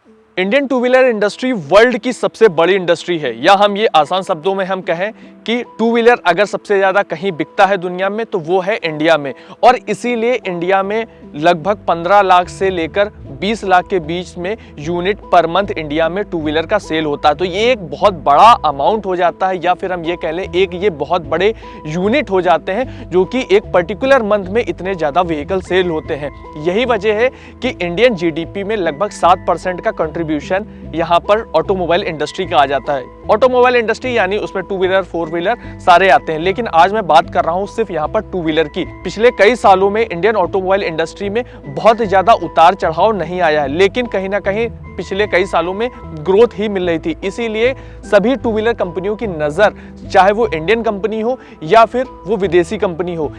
Indian two wheeler industry world की सबसे बड़ी इंडस्ट्री है, या हम ये आसान शब्दों में हम कहें कि टू व्हीलर अगर सबसे ज़्यादा कहीं बिकता है दुनिया में तो वो है इंडिया में। और इसीलिए इंडिया में लगभग 15 लाख से लेकर 20 लाख के बीच में यूनिट पर मंथ इंडिया में टू व्हीलर का सेल होता है। तो ये एक बहुत बड़ा अमाउंट हो जाता है, या फिर हम ये कह लें एक ये बहुत बड़े यूनिट हो जाते हैं जो कि एक पर्टिकुलर मंथ में इतने ज़्यादा व्हीकल सेल होते हैं। यही वजह है कि इंडियन जीडीपी में लगभग 7% का कंट्रीब्यूशन यहाँ पर ऑटोमोबाइल इंडस्ट्री का आ जाता है। ऑटोमोबाइल इंडस्ट्री यानी उसमें टू व्हीलर, फोर व्हीलर सारे आते हैं, लेकिन आज मैं बात कर रहा हूँ सिर्फ यहाँ पर टू व्हीलर की। पिछले कई सालों में इंडियन ऑटोमोबाइल इंडस्ट्री में बहुत ज़्यादा उतार चढ़ाव नहीं आया है, लेकिन कहीं ना कहीं पिछले कई सालों में ग्रोथ ही मिल रही थी। इसीलिए सभी टू व्हीलर कंपनियों की नज़र, चाहे वो इंडियन कंपनी हो या फिर वो विदेशी कंपनी हो,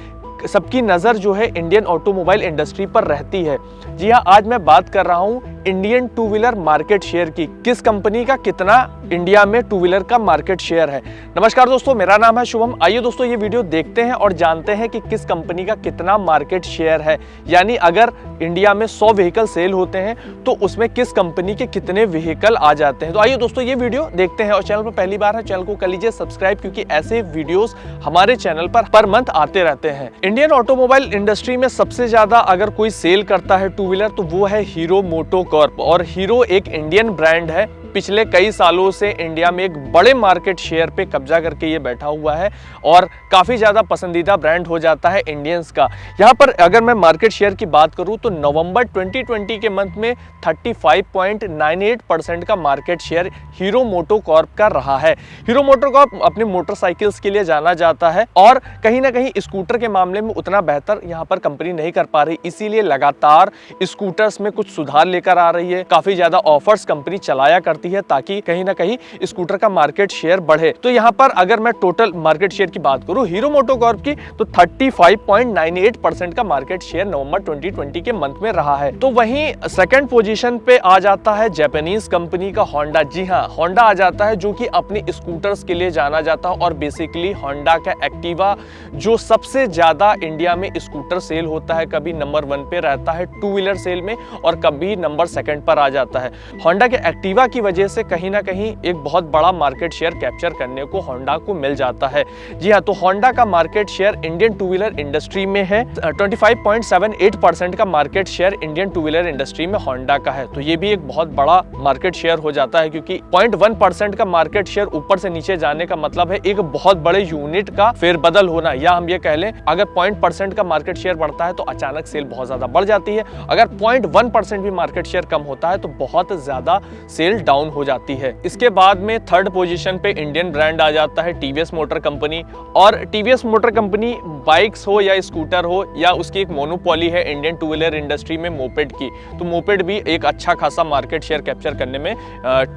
सबकी नज़र जो है इंडियन ऑटोमोबाइल इंडस्ट्री पर रहती है। जी हाँ, आज मैं बात कर रहा हूँ Indian two wheeler market share की। किस कंपनी का कितना इंडिया में टू व्हीलर का मार्केट शेयर है। नमस्कार दोस्तों, मेरा नाम है शुभम। आइए दोस्तों ये वीडियो देखते हैं और जानते हैं कि किस कंपनी का कितना मार्केट शेयर है। यानी अगर इंडिया में 100 व्हीकल सेल होते हैं तो उसमें किस कंपनी के कितने व्हीकल आ जाते हैं। तो आइए दोस्तों ये वीडियो देखते हैं। और चैनल पर पहली बार है, चैनल को कर लीजिए सब्सक्राइब, क्योंकि ऐसे वीडियोस हमारे चैनल पर मंथ आते रहते हैं। इंडियन ऑटोमोबाइल इंडस्ट्री में सबसे ज्यादा अगर कोई सेल करता है टू व्हीलर तो वो है हीरो मोटोकॉर्प। और हीरो एक इंडियन ब्रांड है, पिछले कई सालों से इंडिया में एक बड़े मार्केट शेयर पे कब्जा करके ये बैठा हुआ है और काफ़ी ज़्यादा पसंदीदा ब्रांड हो जाता है इंडियंस का। यहाँ पर अगर मैं मार्केट शेयर की बात करूँ तो नवंबर 2020 के मंथ में 35.98% का मार्केट शेयर हीरो मोटोकॉर्प का रहा है। हीरो मोटोकॉर्प अपने मोटरसाइकिल्स के लिए जाना जाता है और कहीं ना कहीं स्कूटर के मामले में उतना बेहतर यहाँ पर कंपनी नहीं कर पा रही, इसीलिए लगातार स्कूटर्स में कुछ सुधार लेकर आ रही है। काफ़ी ज़्यादा ऑफर्स कंपनी चलाया करती है ताकि कहीं ना कहीं स्कूटर का मार्केट शेयर बढ़े। तो यहाँ पर अगर मैं टोटल मार्केट शेयर की बात करूं हीरो मोटोकॉर्प की तो 35.98% का मार्केट शेयर नवंबर 2020 के मंथ में रहा है। तो वहीं सेकंड पोजीशन पे आ जाता है जापानीज कंपनी का होंडा। जी हाँ, होंडा आ जाता है जो कि अपने स्कूटर्स के लिए जाना जाता है और बेसिकली होंडा का एक्टिवा जो सबसे ज्यादा इंडिया में स्कूटर सेल होता है, कभी नंबर 1 पे रहता है टू व्हीलर सेल में और कभी नंबर 2 पर आ जाता है। होंडा के एक्टिवा की वजह से कहीं ना कहीं एक बहुत बड़ा मार्केट शेयर कैप्चर करने को होंडा को मिल जाता है। जी हाँ, तो होंडा का market share Indian two wheeler industry में है 25.78% का market share Indian two wheeler industry में होंडा का है। तो ये भी एक बहुत बड़ा मार्केट शेयर हो जाता है, क्योंकि 0.1% का मार्केट शेयर ऊपर से नीचे जाने का मतलब है एक बहुत बड़े यूनिट का फेरबदल होना, या हम ये कह लें अगर 0.1% का मार्केट शेयर बढ़ता है तो अचानक सेल बहुत ज्यादा बढ़ जाती है। अगर 0.1% भी मार्केट शेयर कम होता है तो बहुत ज्यादा सेल डाउन हो जाती है। इसके बाद में थर्ड पोजीशन पे इंडियन ब्रांड आ जाता है टीवीएस मोटर कंपनी। और टीवीएस मोटर कंपनी बाइक्स हो या स्कूटर हो या उसकी एक मोनोपोली है इंडियन टू व्हीलर इंडस्ट्री में मोपेड की, तो मोपेड भी एक अच्छा खासा मार्केट शेयर कैप्चर करने में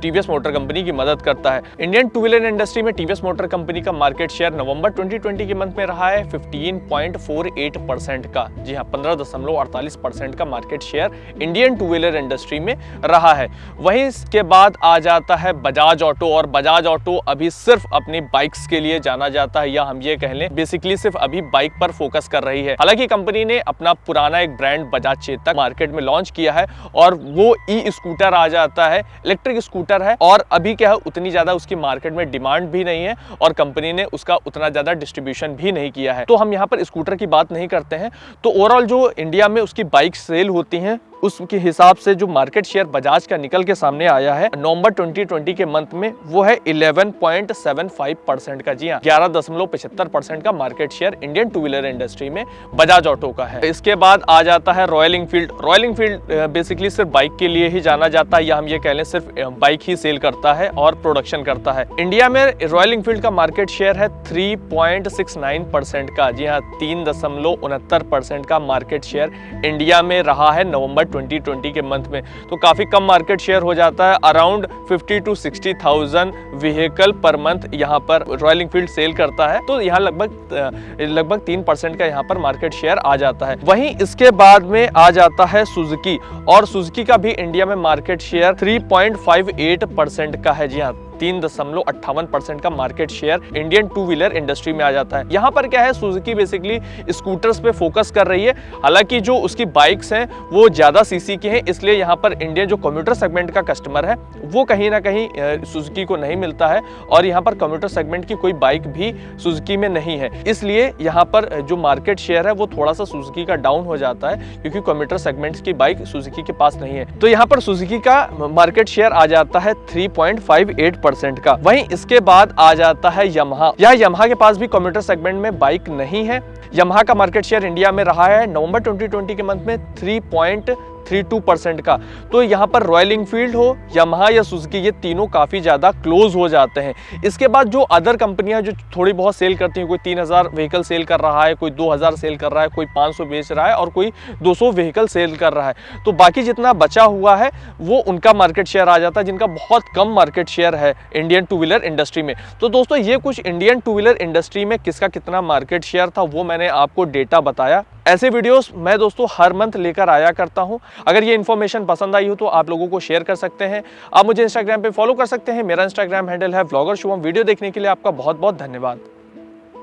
टीवीएस मोटर कंपनी की मदद करता है। इंडियन टू व्हीलर इंडस्ट्री में टीवीएस मोटर कंपनी का मार्केट शेयर नवंबर 2020 के मंथ में रहा है 15.48% का। जी हाँ, 15.48% का market share Indian two wheeler industry में रहा है। वहीं इसके बाद आ जाता है बजाज ऑटो। और बजाज ऑटो अभी सिर्फ अपनी बाइक्स के लिए जाना जाता है, या हम ये कह लें बेसिकली सिर्फ अभी बाइक पर फोकस कर रही है। हालांकि कंपनी ने अपना पुराना एक ब्रांड बजाज चेतक मार्केट में लॉन्च किया है और वो ई स्कूटर आ जाता है, इलेक्ट्रिक स्कूटर है, और अभी क्या है उतनी ज्यादा उसकी मार्केट में डिमांड भी नहीं है और कंपनी ने उसका उतना ज्यादा डिस्ट्रीब्यूशन भी नहीं किया है। तो हम यहाँ पर स्कूटर की बात नहीं करते हैं। तो ओवरऑल जो इंडिया में उसकी बाइक सेल होती हैं उसके हिसाब से जो मार्केट शेयर बजाज का निकल के सामने आया है नवंबर 2020 के मंथ में वो है 11.75% का। जी हाँ, 11.75% का market share Indian two wheeler industry में बजाज ऑटो का है। इसके बाद आ जाता है royal Enfield. Royal Enfield basically सिर्फ बाइक के लिए ही जाना जाता है, या हम ये कह लें सिर्फ बाइक ही सेल करता है और प्रोडक्शन करता है। इंडिया में रॉयल एनफील्ड का मार्केट शेयर है 3.69% का। जी हाँ, 3.69% का मार्केट शेयर इंडिया में रहा है नवंबर 2020 के मंथ में। तो काफी कम मार्केट शेयर हो जाता है, around 50 to 60,000 vehicle per month यहाँ पर रॉयल एनफील्ड सेल करता है। तो यहाँ लगभग 3% का यहाँ पर मार्केट शेयर आ जाता है। वहीं इसके बाद में आ जाता है सुजुकी। और सुजुकी का भी इंडिया में मार्केट शेयर 3.58% का है। जी हाँ, 3.58% का market share Indian two wheeler industry में आ जाता है। यहाँ पर क्या है, सुजुकी बेसिकली स्कूटर्स पे फोकस कर रही है। हालांकि जो उसकी बाइक्स हैं वो ज्यादा सीसी की हैं, इसलिए यहाँ पर इंडियन जो कम्यूटर सेगमेंट का कस्टमर है वो कहीं ना कहीं सुजुकी को नहीं मिलता है, और यहाँ पर कम्यूटर सेगमेंट की कोई बाइक भी सुजुकी में नहीं है। इसलिए यहाँ पर जो मार्केट शेयर है वो थोड़ा सा सुजुकी का डाउन हो जाता है, क्योंकि कम्यूटर सेगमेंट्स की बाइक सुजुकी के पास नहीं है। तो यहाँ पर सुजुकी का मार्केट शेयर आ जाता है 3.58% का। वहीं इसके बाद आ जाता है यामाहा। यामाहा के पास भी कम्यूटर सेगमेंट में बाइक नहीं है। यामाहा का मार्केट शेयर इंडिया में रहा है नवंबर 2020 के मंथ में 3.32% का। तो यहाँ पर रॉयल एनफील्ड हो, यामाहा या सुजुकी, ये तीनों काफी ज्यादा क्लोज हो जाते हैं। इसके बाद जो अदर कंपनियां जो थोड़ी बहुत सेल करती हैं, कोई 3000 व्हीकल सेल कर रहा है, कोई 2000 सेल कर रहा है, कोई 500 बेच रहा है और कोई 200 व्हीकल सेल कर रहा है। तो बाकी जितना बचा हुआ है वो उनका मार्केट शेयर आ जाता है, जिनका बहुत कम मार्केट शेयर है इंडियन टू व्हीलर इंडस्ट्री में। तो दोस्तों ये कुछ इंडियन टू व्हीलर इंडस्ट्री में किसका कितना मार्केट शेयर था वो मैंने आपको डेटा बताया। ऐसे वीडियोस मैं दोस्तों हर मंथ लेकर आया करता हूं। अगर ये इन्फॉर्मेशन पसंद आई हो तो आप लोगों को शेयर कर सकते हैं। आप मुझे इंस्टाग्राम पे फॉलो कर सकते हैं। मेरा इंस्टाग्राम हैंडल है व्लॉगर शुभम। वीडियो देखने के लिए आपका बहुत बहुत धन्यवाद।